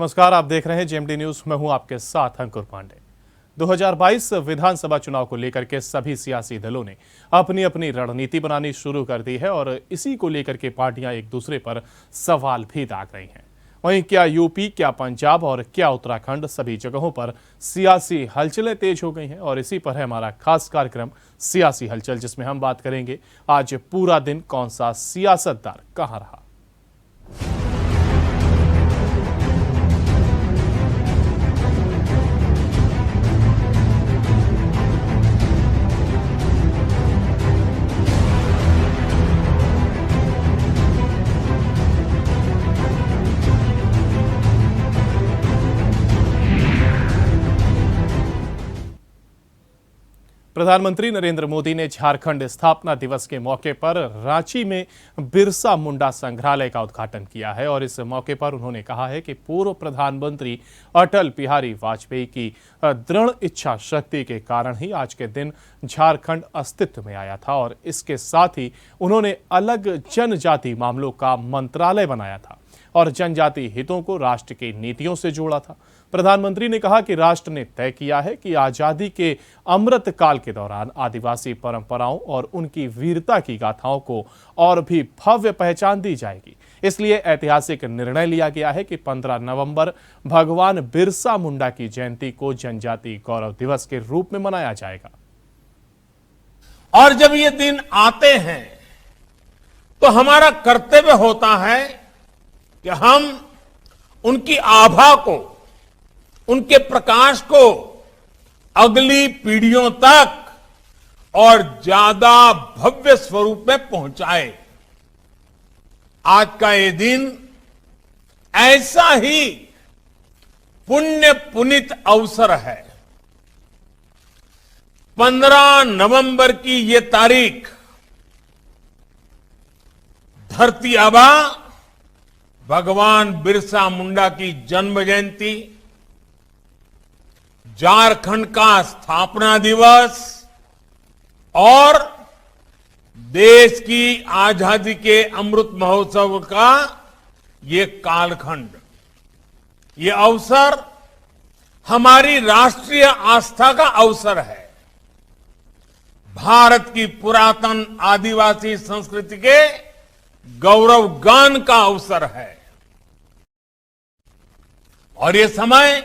नमस्कार, आप देख रहे हैं जेएमडी न्यूज। मैं हूं आपके साथ अंकुर पांडे। 2022 विधानसभा चुनाव को लेकर के सभी सियासी दलों ने अपनी अपनी रणनीति बनानी शुरू कर दी है और इसी को लेकर के पार्टियां एक दूसरे पर सवाल भी दाग रही हैं। वहीं क्या यूपी, क्या पंजाब और क्या उत्तराखंड, सभी जगहों पर सियासी हलचलें तेज हो गई हैं और इसी पर है हमारा खास कार्यक्रम सियासी हलचल, जिसमें हम बात करेंगे आज पूरा दिन कौन सा सियासतदार कहां रहा। प्रधानमंत्री नरेंद्र मोदी ने झारखंड स्थापना दिवस के मौके पर रांची में बिरसा मुंडा संग्रहालय का उद्घाटन किया है और इस मौके पर उन्होंने कहा है कि पूर्व प्रधानमंत्री अटल बिहारी वाजपेयी की दृढ़ इच्छा शक्ति के कारण ही आज के दिन झारखंड अस्तित्व में आया था और इसके साथ ही उन्होंने अलग जनजाति मामलों का मंत्रालय बनाया था और जनजाति हितों को राष्ट्र की नीतियों से जोड़ा था। प्रधानमंत्री ने कहा कि राष्ट्र ने तय किया है कि आजादी के अमृत काल के दौरान आदिवासी परंपराओं और उनकी वीरता की गाथाओं को और भी भव्य पहचान दी जाएगी। इसलिए ऐतिहासिक निर्णय लिया गया है कि 15 नवंबर भगवान बिरसा मुंडा की जयंती को जनजाति गौरव दिवस के रूप में मनाया जाएगा। और जब ये दिन आते हैं तो हमारा कर्तव्य होता है कि हम उनकी आभा को, उनके प्रकाश को अगली पीढ़ियों तक और ज्यादा भव्य स्वरूप में पहुंचाए। आज का ये दिन ऐसा ही पुण्य पुनीत अवसर है। 15 नवंबर की ये तारीख धरती आबा भगवान बिरसा मुंडा की जन्म जयंती, झारखंड का स्थापना दिवस और देश की आजादी के अमृत महोत्सव का ये कालखंड, ये अवसर हमारी राष्ट्रीय आस्था का अवसर है। भारत की पुरातन आदिवासी संस्कृति के गौरव गान का अवसर है और ये समय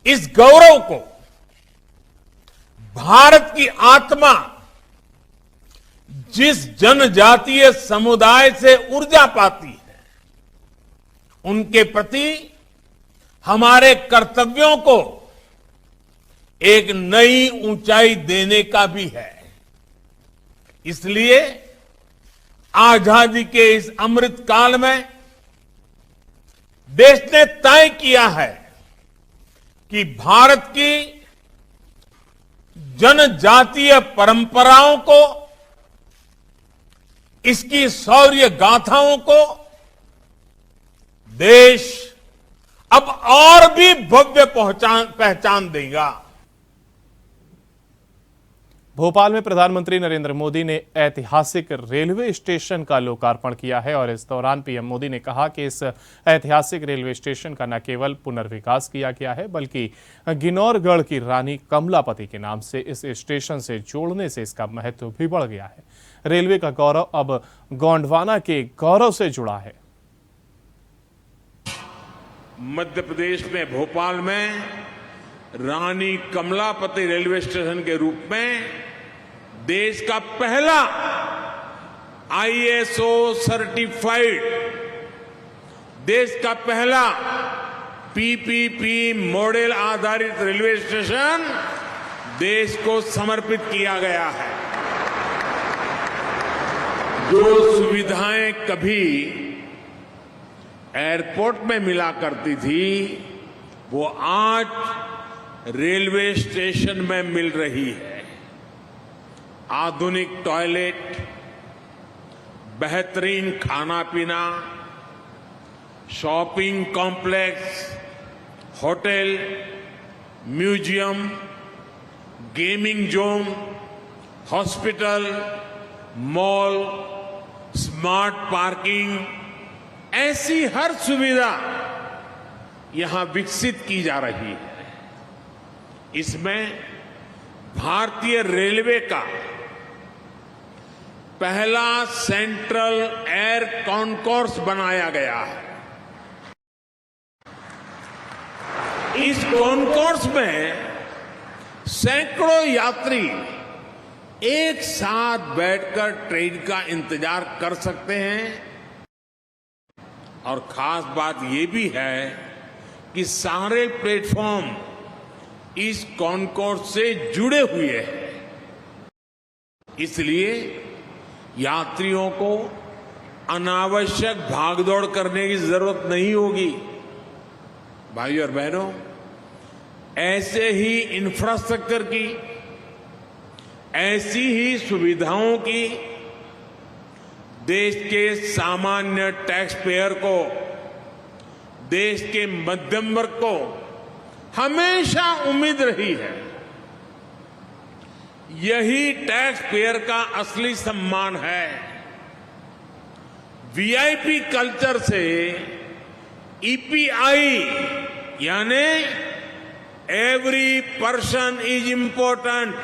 इस गौरव को भारत की आत्मा जिस जनजातीय समुदाय से ऊर्जा पाती है, उनके प्रति हमारे कर्तव्यों को एक नई ऊंचाई देने का भी है। इसलिए आजादी के इस अमृत काल में देश ने तय किया है कि भारत की जनजातीय परंपराओं को, इसकी शौर्य गाथाओं को देश अब और भी भव्य पहचान देगा। भोपाल में प्रधानमंत्री नरेंद्र मोदी ने ऐतिहासिक रेलवे स्टेशन का लोकार्पण किया है और इस दौरान पीएम मोदी ने कहा कि इस ऐतिहासिक रेलवे स्टेशन का न केवल पुनर्विकास किया गया है, बल्कि गिनौरगढ़ की रानी कमलापति के नाम से इस स्टेशन से जोड़ने से इसका महत्व भी बढ़ गया है। रेलवे का गौरव अब गोंडवाना के गौरव से जुड़ा है। मध्य प्रदेश में भोपाल में रानी कमलापति रेलवे स्टेशन के रूप में देश का पहला ISO सर्टिफाइड, देश का पहला PPP मॉडल आधारित रेलवे स्टेशन देश को समर्पित किया गया है। जो सुविधाएं कभी एयरपोर्ट में मिला करती थी, वो आज रेलवे स्टेशन में मिल रही है। आधुनिक टॉयलेट, बेहतरीन खाना पीना, shopping complex, hotel, museum, gaming zone, hospital, mall, smart parking, ऐसी हर सुविधा यहां विकसित की जा रही है। इसमें भारतीय रेलवे का पहला सेंट्रल एयर कॉन्कोर्स बनाया गया है। इस कॉन्कोर्स में सैकड़ों यात्री एक साथ बैठकर ट्रेन का इंतजार कर सकते हैं और खास बात यह भी है कि सारे प्लेटफॉर्म इस कॉन्कोर्स से जुड़े हुए हैं। इसलिए यात्रियों को अनावश्यक भागदौड़ करने की जरूरत नहीं होगी। भाइयों और बहनों, ऐसे ही इंफ्रास्ट्रक्चर की, ऐसी ही सुविधाओं की देश के सामान्य टैक्स पेयर को, देश के मध्यम वर्ग को हमेशा उम्मीद रही है। यही टैक्स पेयर का असली सम्मान है। वीआईपी कल्चर से ईपीआई यानी every person is important,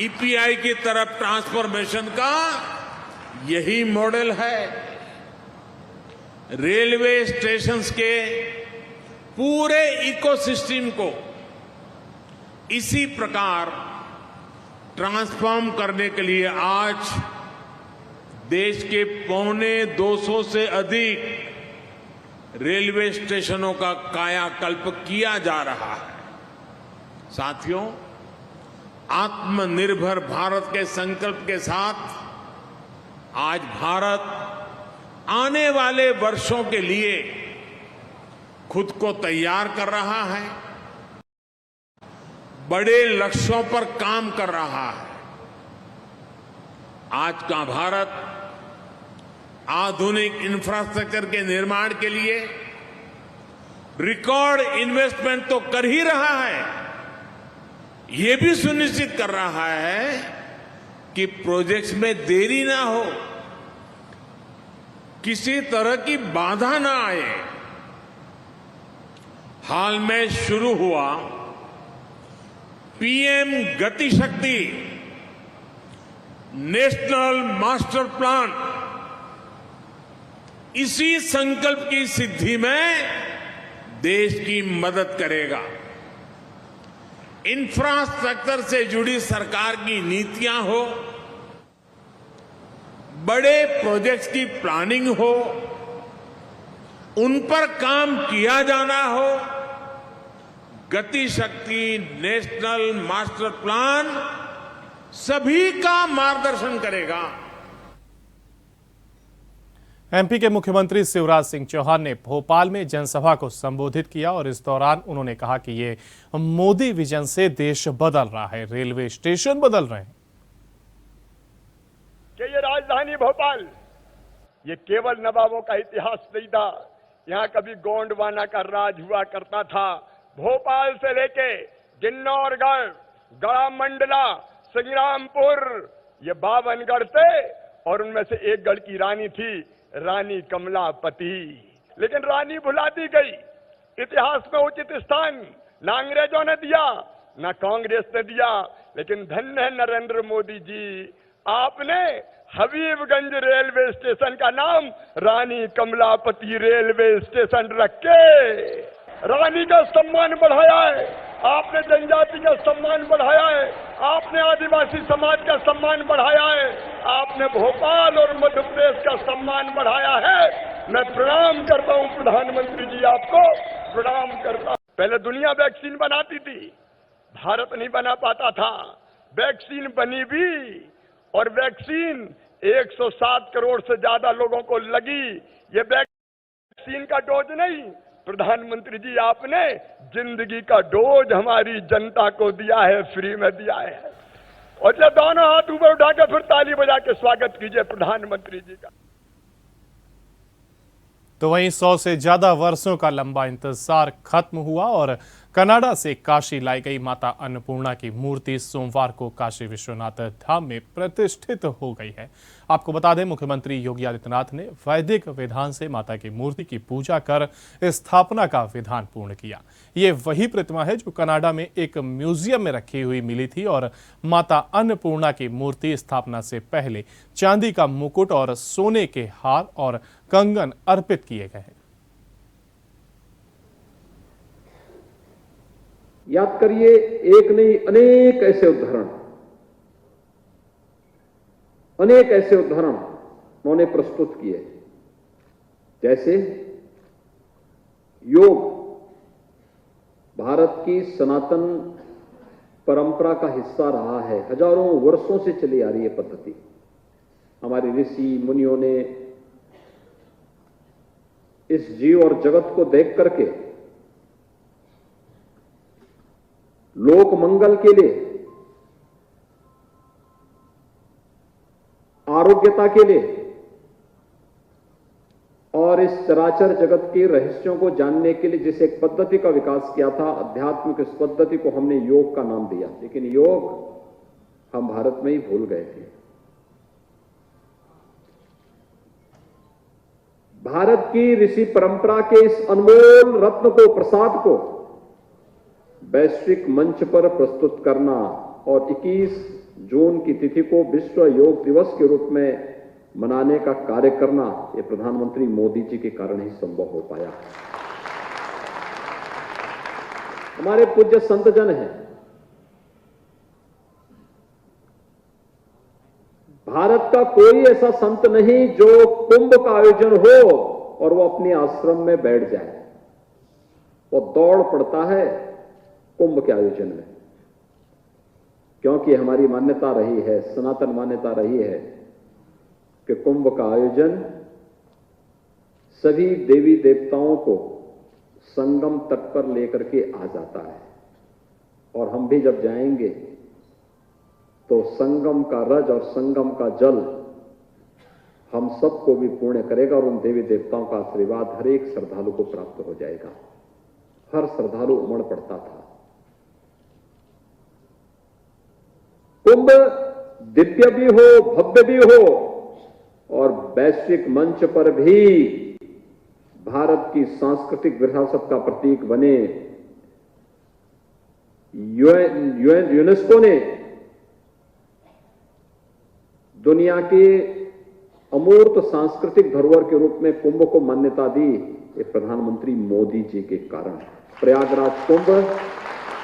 EPI की तरफ ट्रांसफॉर्मेशन का यही मॉडल है। रेलवे स्टेशंस के पूरे इकोसिस्टम को इसी प्रकार ट्रांसफॉर्म करने के लिए आज देश के 250 से अधिक रेलवे स्टेशनों का कायाकल्प किया जा रहा है। साथियों, आत्मनिर्भर भारत के संकल्प के साथ आज भारत आने वाले वर्षों के लिए खुद को तैयार कर रहा है, बड़े लक्ष्यों पर काम कर रहा है। आज का भारत आधुनिक इंफ्रास्ट्रक्चर के निर्माण के लिए रिकॉर्ड इन्वेस्टमेंट तो कर ही रहा है, ये भी सुनिश्चित कर रहा है कि प्रोजेक्ट्स में देरी ना हो, किसी तरह की बाधा ना आए। हाल में शुरू हुआ पीएम गति शक्ति नेशनल मास्टर प्लान इसी संकल्प की सिद्धि में देश की मदद करेगा। इंफ्रास्ट्रक्चर से जुड़ी सरकार की नीतियां हो, बड़े प्रोजेक्ट्स की प्लानिंग हो, उन पर काम किया जाना हो, गति शक्ति नेशनल मास्टर प्लान सभी का मार्गदर्शन करेगा। एमपी के मुख्यमंत्री शिवराज सिंह चौहान ने भोपाल में जनसभा को संबोधित किया और इस दौरान उन्होंने कहा कि ये मोदी विजन से देश बदल रहा है, रेलवे स्टेशन बदल रहे हैं। कि ये राजधानी भोपाल ये केवल नवाबों का इतिहास नहीं था, यहाँ कभी गोंडवाना का राज हुआ करता था। भोपाल से लेके किन्नौरगढ़, गढ़ा मंडला, संग्रामपुर, ये 52 गढ़ थे और उनमें से एक गढ़ की रानी थी, रानी कमलापति। लेकिन रानी भुला दी गई। इतिहास में उचित स्थान ना अंग्रेजों ने दिया ना कांग्रेस ने दिया, लेकिन धन्य है नरेंद्र मोदी जी, आपने हबीबगंज रेलवे स्टेशन का नाम रानी कमलापति रेलवे स्टेशन रख के रानी का सम्मान बढ़ाया है। आपने जनजाति का सम्मान बढ़ाया है, आपने आदिवासी समाज का सम्मान बढ़ाया है, आपने भोपाल और मध्य प्रदेश का सम्मान बढ़ाया है। मैं प्रणाम करता हूं प्रधानमंत्री जी, आपको प्रणाम करता हूं। पहले दुनिया वैक्सीन बनाती थी, भारत नहीं बना पाता था। वैक्सीन बनी भी और वैक्सीन 107 करोड़ से ज्यादा लोगों को लगी। ये वैक्सीन का डोज नहीं, प्रधानमंत्री जी आपने जिंदगी का डोज हमारी जनता को दिया है, फ्री में दिया है। और जब दोनों हाथ ऊपर उठा के फिर ताली बजा के स्वागत कीजिए प्रधानमंत्री जी का। तो वहीं 100 से ज्यादा वर्षों का लंबा इंतजार खत्म हुआ और कनाडा से काशी लाई गई माता अन्नपूर्णा की मूर्ति सोमवार को काशी विश्वनाथ धाम में प्रतिष्ठित हो गई है। आपको बता दें, मुख्यमंत्री योगी आदित्यनाथ ने वैदिक विधान से माता की मूर्ति की पूजा कर स्थापना का विधान पूर्ण किया। ये वही प्रतिमा है जो कनाडा में एक म्यूजियम में रखी हुई मिली थी और माता अन्नपूर्णा की मूर्ति स्थापना से पहले चांदी का मुकुट और सोने के हार और कंगन अर्पित किए गए हैं। याद करिए, एक नहीं अनेक ऐसे उदाहरण उन्होंने प्रस्तुत किए। जैसे योग भारत की सनातन परंपरा का हिस्सा रहा है, हजारों वर्षों से चली आ रही है पद्धति। हमारे ऋषि मुनियों ने इस जीव और जगत को देख करके लोक मंगल के लिए, आरोग्यता के लिए और इस चराचर जगत के रहस्यों को जानने के लिए जिस एक पद्धति का विकास किया था, अध्यात्मिक इस पद्धति को हमने योग का नाम दिया। लेकिन योग हम भारत में ही भूल गए थे। भारत की ऋषि परंपरा के इस अनमोल रत्न को, प्रसाद को वैश्विक मंच पर प्रस्तुत करना और 21 जून की तिथि को विश्व योग दिवस के रूप में मनाने का कार्य करना, यह प्रधानमंत्री मोदी जी के कारण ही संभव हो पाया। हमारे पूज्य संत जन हैं, भारत का कोई ऐसा संत नहीं जो कुंभ का आयोजन हो और वो अपने आश्रम में बैठ जाए। वो दौड़ पड़ता है कुंभ के आयोजन में, क्योंकि हमारी मान्यता रही है, सनातन मान्यता रही है कि कुंभ का आयोजन सभी देवी देवताओं को संगम तट पर लेकर के आ जाता है। और हम भी जब जाएंगे तो संगम का रज और संगम का जल हम सबको भी पूर्ण करेगा और उन देवी देवताओं का आशीर्वाद हर एक श्रद्धालु को प्राप्त हो जाएगा। हर श्रद्धालु उमड़ पड़ता था। कुंभ दिव्य भी हो, भव्य भी हो और वैश्विक मंच पर भी भारत की सांस्कृतिक विरासत का प्रतीक बने। यूनेस्को ने दुनिया के अमूर्त सांस्कृतिक धरोहर के रूप में कुंभ को मान्यता दी, ये प्रधानमंत्री मोदी जी के कारण। प्रयागराज कुंभ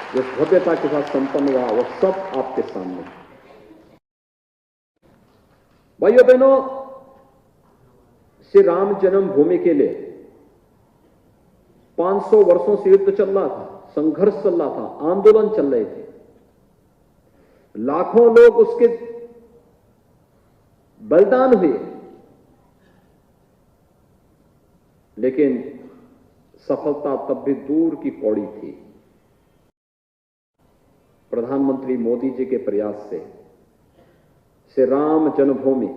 जिस भव्यता के साथ संपन्न हुआ, वह सब आपके सामने। भाइयों बहनों, श्री राम जन्मभूमि के लिए 500 वर्षों से युद्ध चल रहा था, संघर्ष चल रहा था, आंदोलन चल रहे थे। लाखों लोग उसके बलिदान हुए, लेकिन सफलता तब भी दूर की पौड़ी थी। प्रधानमंत्री मोदी जी के प्रयास से श्री राम जन्मभूमि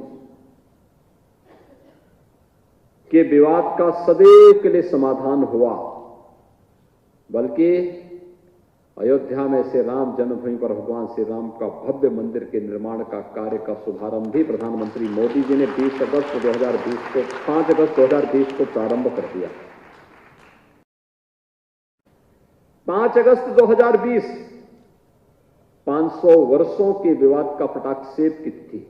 के विवाद का सदैव के लिए समाधान हुआ, बल्कि अयोध्या में श्री राम जन्मभूमि पर भगवान श्री राम का भव्य मंदिर के निर्माण का कार्य का शुभारंभ भी प्रधानमंत्री मोदी जी ने 5 अगस्त 2020 को प्रारंभ कर दिया। 5 अगस्त 2020 500 वर्षों के विवाद का पटाक्षेप की तिथि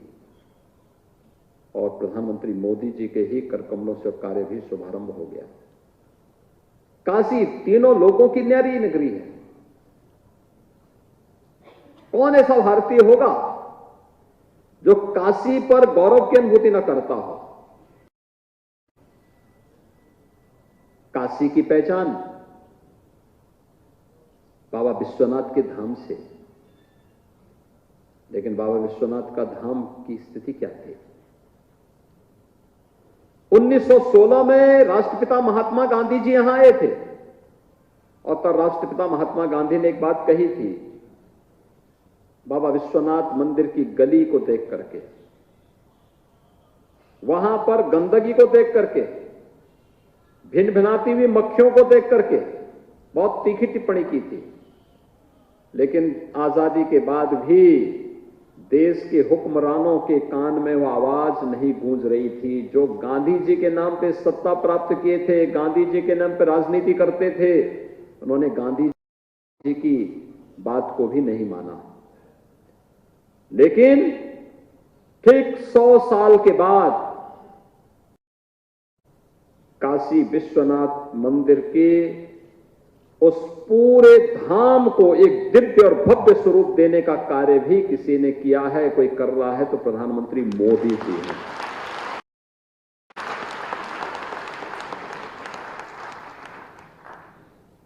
और प्रधानमंत्री मोदी जी के ही कर कमलों से कार्य भी शुभारंभ हो गया। काशी तीनों लोगों की न्यारी नगरी है। कौन ऐसा भारतीय होगा जो काशी पर गौरव की अनुभूति न करता हो? काशी की पहचान बाबा विश्वनाथ के धाम से, लेकिन बाबा विश्वनाथ का धाम की स्थिति क्या थी? 1916 में राष्ट्रपिता महात्मा गांधी जी यहां आए थे और तब राष्ट्रपिता महात्मा गांधी ने एक बात कही थी, बाबा विश्वनाथ मंदिर की गली को देख करके, वहां पर गंदगी को देख करके, भिन भिनाती हुई मक्खियों को देख करके बहुत तीखी टिप्पणी की थी, लेकिन आजादी के बाद भी देश के हुक्मरानों के कान में वो आवाज नहीं गूंज रही थी। जो गांधी जी के नाम पे सत्ता प्राप्त किए थे, गांधी जी के नाम पे राजनीति करते थे, उन्होंने गांधी जी की बात को भी नहीं माना। लेकिन ठीक 100 साल के बाद काशी विश्वनाथ मंदिर के उस पूरे धाम को एक दिव्य और भव्य स्वरूप देने का कार्य भी किसी ने किया है, कोई कर रहा है तो प्रधानमंत्री मोदी जी हैं।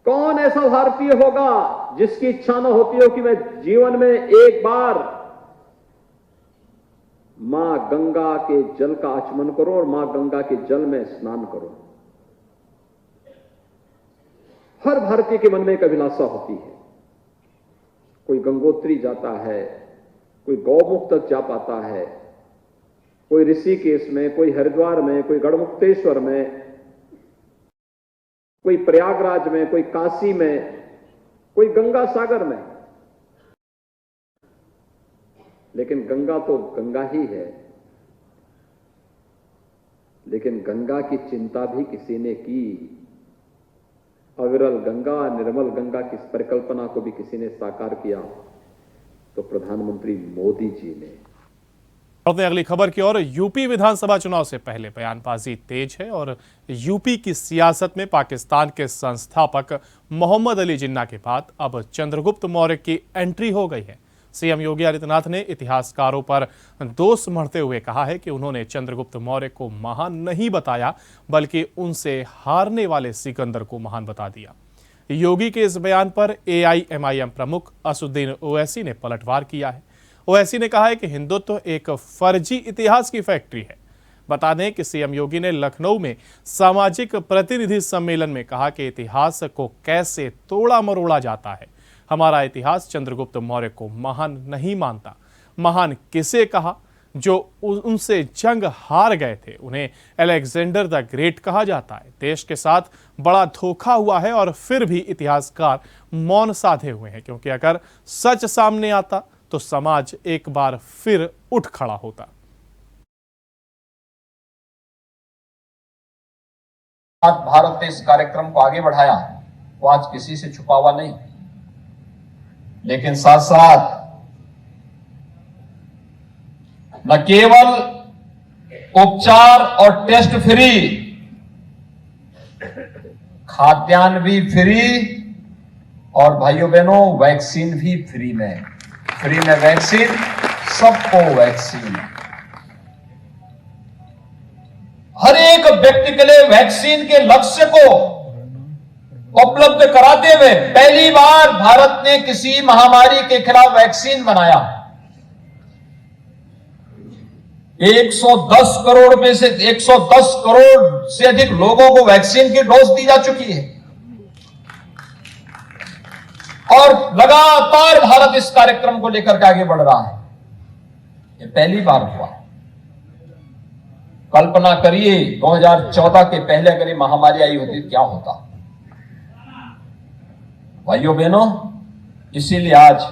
कौन ऐसा भारतीय होगा जिसकी इच्छा न होती हो कि मैं जीवन में एक बार मां गंगा के जल का आचमन करूं और मां गंगा के जल में स्नान करूं। हर भारतीय के मन में एक अभिलाषा होती है। कोई गंगोत्री जाता है, कोई गौमुख तक जा पाता है, कोई ऋषिकेश में, कोई हरिद्वार में, कोई गढ़मुक्तेश्वर में, कोई प्रयागराज में, कोई काशी में, कोई गंगा सागर में। लेकिन गंगा तो गंगा ही है। लेकिन गंगा की चिंता भी किसी ने की। अविरल गंगा, निर्मल गंगा की परिकल्पना को भी किसी ने साकार किया, तो प्रधानमंत्री मोदी जी ने। बढ़ते हैं अगली खबर की ओर। यूपी विधानसभा चुनाव से पहले बयानबाजी तेज है और यूपी की सियासत में पाकिस्तान के संस्थापक मोहम्मद अली जिन्ना के बाद अब चंद्रगुप्त मौर्य की एंट्री हो गई है। सीएम योगी आदित्यनाथ ने इतिहासकारों पर दोष मढ़ते हुए कहा है कि उन्होंने चंद्रगुप्त मौर्य को महान नहीं बताया, बल्कि उनसे हारने वाले सिकंदर को महान बता दिया। योगी के इस बयान पर एआईएमआईएम प्रमुख असदुद्दीन ओवैसी ने पलटवार किया है। ओवैसी ने कहा है कि हिंदुत्व एक फर्जी इतिहास की फैक्ट्री है। बता दें कि सीएम योगी ने लखनऊ में सामाजिक प्रतिनिधि सम्मेलन में कहा कि इतिहास को कैसे तोड़ा मरोड़ा जाता है। हमारा इतिहास चंद्रगुप्त मौर्य को महान नहीं मानता। महान किसे कहा? जो उनसे जंग हार गए थे उन्हें अलेक्जेंडर द ग्रेट कहा जाता है। देश के साथ बड़ा धोखा हुआ है और फिर भी इतिहासकार मौन साधे हुए हैं, क्योंकि अगर सच सामने आता तो समाज एक बार फिर उठ खड़ा होता। भारत ने इस कार्यक्रम को आगे बढ़ाया, वो आज किसी से छुपा हुआ नहीं, लेकिन साथ साथ न केवल उपचार और टेस्ट फ्री, खाद्यान्न भी फ्री और भाइयों बहनों वैक्सीन भी फ्री में वैक्सीन, सबको वैक्सीन। हर एक व्यक्ति के लिए वैक्सीन के लक्ष्य को उपलब्ध कराते हुए पहली बार भारत ने किसी महामारी के खिलाफ वैक्सीन बनाया। 110 करोड़ से अधिक लोगों को वैक्सीन की डोज दी जा चुकी है और लगातार भारत इस कार्यक्रम को लेकर के आगे बढ़ रहा है। ये पहली बार हुआ। कल्पना करिए 2014 के पहले अगर ये महामारी आई होती तो क्या होता। भाइयों बहनों, इसीलिए आज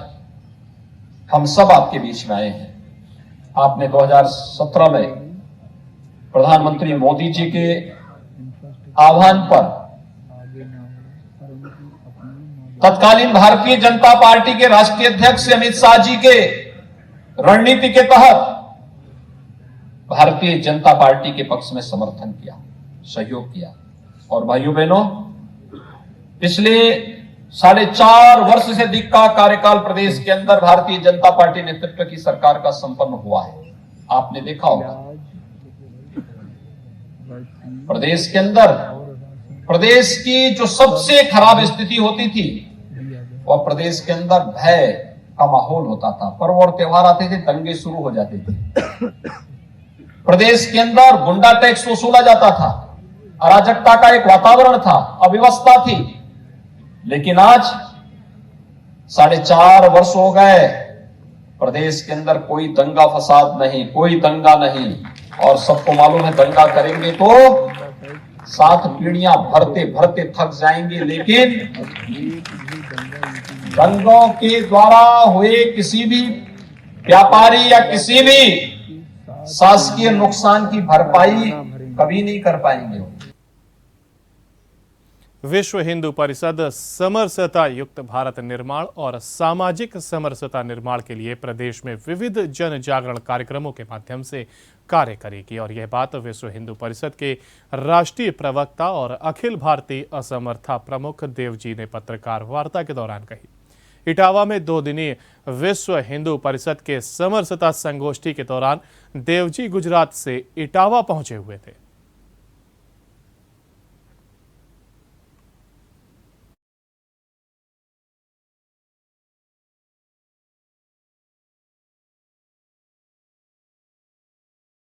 हम सब आपके बीच में आए हैं। आपने 2017 में प्रधानमंत्री मोदी जी के आह्वान पर तत्कालीन भारतीय जनता पार्टी के राष्ट्रीय अध्यक्ष अमित शाह जी के रणनीति के तहत भारतीय जनता पार्टी के पक्ष में समर्थन किया, सहयोग किया। और भाइयों बहनों, पिछले 4.5 वर्ष से अधिक का कार्यकाल प्रदेश के अंदर भारतीय जनता पार्टी नेतृत्व की सरकार का संपन्न हुआ है। आपने देखा होगा प्रदेश के अंदर प्रदेश की जो सबसे खराब स्थिति होती थी वह प्रदेश के अंदर भय का माहौल होता था। पर्व और त्योहार आते थे, दंगे शुरू हो जाते थे। प्रदेश के अंदर गुंडा टैक्स वसूला जाता था, अराजकता का एक वातावरण था, अव्यवस्था थी। लेकिन आज 4.5 वर्ष हो गए, प्रदेश के अंदर कोई दंगा फसाद नहीं, कोई दंगा नहीं। और सबको मालूम है दंगा करेंगे तो 7 पीढ़ियां भरते भरते थक जाएंगे, लेकिन रंगों के द्वारा हुए किसी भी व्यापारी या किसी भी शासकीय नुकसान की भरपाई कभी नहीं कर पाएंगे। विश्व हिंदू परिषद समरसता युक्त भारत निर्माण और सामाजिक समरसता निर्माण के लिए प्रदेश में विविध जन जागरण कार्यक्रमों के माध्यम से कार्य करेगी। और यह बात विश्व हिंदू परिषद के राष्ट्रीय प्रवक्ता और अखिल भारतीय असमर्था प्रमुख देवजी ने पत्रकार वार्ता के दौरान कही। इटावा में 2 दिनीय विश्व हिंदू परिषद के समरसता संगोष्ठी के दौरान देवजी गुजरात से इटावा पहुंचे हुए थे।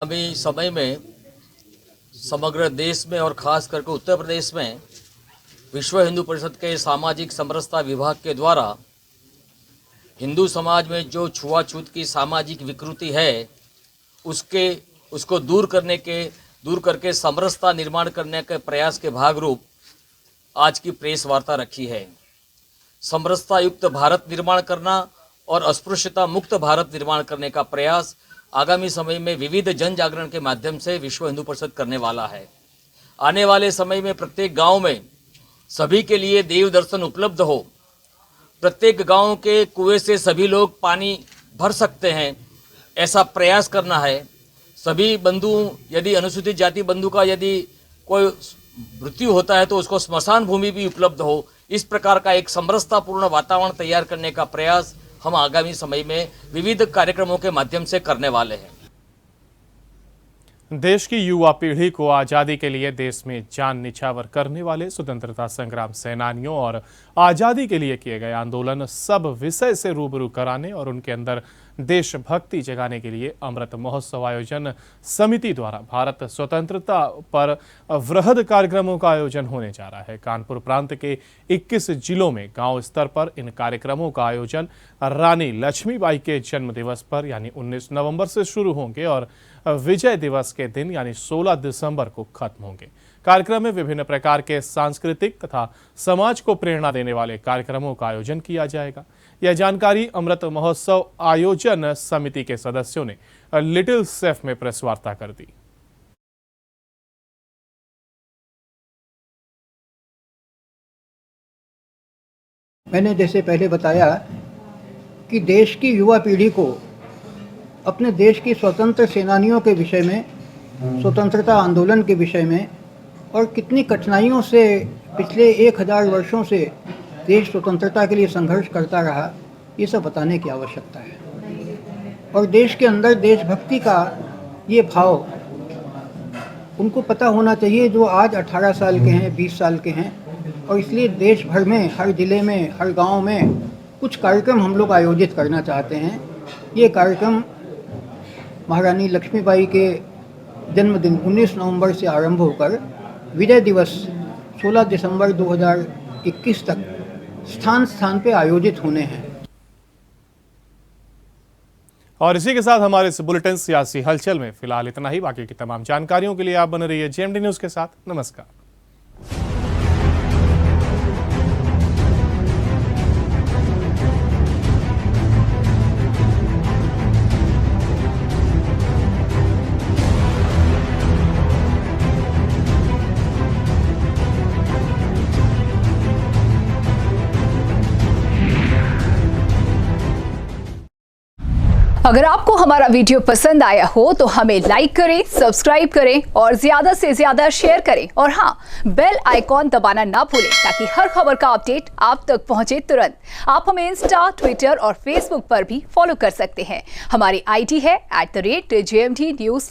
आगामी समय में समग्र देश में और खास करके उत्तर प्रदेश में विश्व हिंदू परिषद के सामाजिक समरसता विभाग के द्वारा हिंदू समाज में जो छुआछूत की सामाजिक विकृति है उसको दूर करके समरसता निर्माण करने के प्रयास के भाग रूप आज की प्रेस वार्ता रखी है। समरसता युक्त भारत निर्माण करना और अस्पृश्यता मुक्त भारत निर्माण करने का प्रयास आगामी समय में विविध जन जागरण के माध्यम से विश्व हिंदू परिषद करने वाला है। आने वाले समय में प्रत्येक गांव में सभी के लिए देव दर्शन उपलब्ध हो, प्रत्येक गांव के कुएं से सभी लोग पानी भर सकते हैं, ऐसा प्रयास करना है। सभी बंधु, यदि अनुसूचित जाति बंधु का यदि कोई मृत्यु होता है तो उसको स्मशान भूमि भी उपलब्ध हो, इस प्रकार का एक समरसतापूर्ण वातावरण तैयार करने का प्रयास हम आगामी समय में विविध कार्यक्रमों के माध्यम से करने वाले हैं। देश की युवा पीढ़ी को आज़ादी के लिए देश में जान निछावर करने वाले स्वतंत्रता संग्राम सेनानियों और आज़ादी के लिए किए गए आंदोलन सब विषय से रूबरू कराने और उनके अंदर देशभक्ति जगाने के लिए अमृत महोत्सव आयोजन समिति द्वारा भारत स्वतंत्रता पर वृहद कार्यक्रमों का आयोजन होने जा रहा है। कानपुर प्रांत के 21 जिलों में गांव स्तर पर इन कार्यक्रमों का आयोजन रानी लक्ष्मीबाई के जन्म दिवस पर यानी 19 नवंबर से शुरू होंगे और विजय दिवस के दिन यानी 16 दिसंबर को खत्म होंगे। कार्यक्रम में विभिन्न प्रकार के सांस्कृतिक तथा समाज को प्रेरणा देने वाले कार्यक्रमों का आयोजन किया जाएगा। यह जानकारी अमृत महोत्सव आयोजन समिति के सदस्यों ने लिटिल सेफ में प्रेस वार्ता कर दी। मैंने जैसे पहले बताया कि देश की युवा पीढ़ी को अपने देश की स्वतंत्र सेनानियों के विषय में, स्वतंत्रता आंदोलन के विषय में और कितनी कठिनाइयों से पिछले 1000 वर्षों से देश स्वतंत्रता के लिए संघर्ष करता रहा, ये सब बताने की आवश्यकता है। और देश के अंदर देशभक्ति का ये भाव उनको पता होना चाहिए जो आज 18 साल के हैं, 20 साल के हैं। और इसलिए देश भर में, हर जिले में, हर गांव में कुछ कार्यक्रम हम लोग आयोजित करना चाहते हैं। ये कार्यक्रम महारानी लक्ष्मीबाई के जन्मदिन 19 नवंबर से आरंभ होकर विजय दिवस 16 दिसंबर 2021 तक स्थान स्थान पे आयोजित होने हैं। और इसी के साथ हमारे इस बुलेटिन सियासी हलचल में फिलहाल इतना ही। बाकी की तमाम जानकारियों के लिए आप बने रहिए जेएमडी न्यूज के साथ। नमस्कार। अगर आपको हमारा वीडियो पसंद आया हो तो हमें लाइक करें, सब्सक्राइब करें और ज्यादा से ज्यादा शेयर करें। और हाँ, बेल आइकॉन दबाना ना भूलें ताकि हर खबर का अपडेट आप तक पहुंचे तुरंत। आप हमें इंस्टा, ट्विटर और फेसबुक पर भी फॉलो कर सकते हैं। हमारी आईडी है @JMD News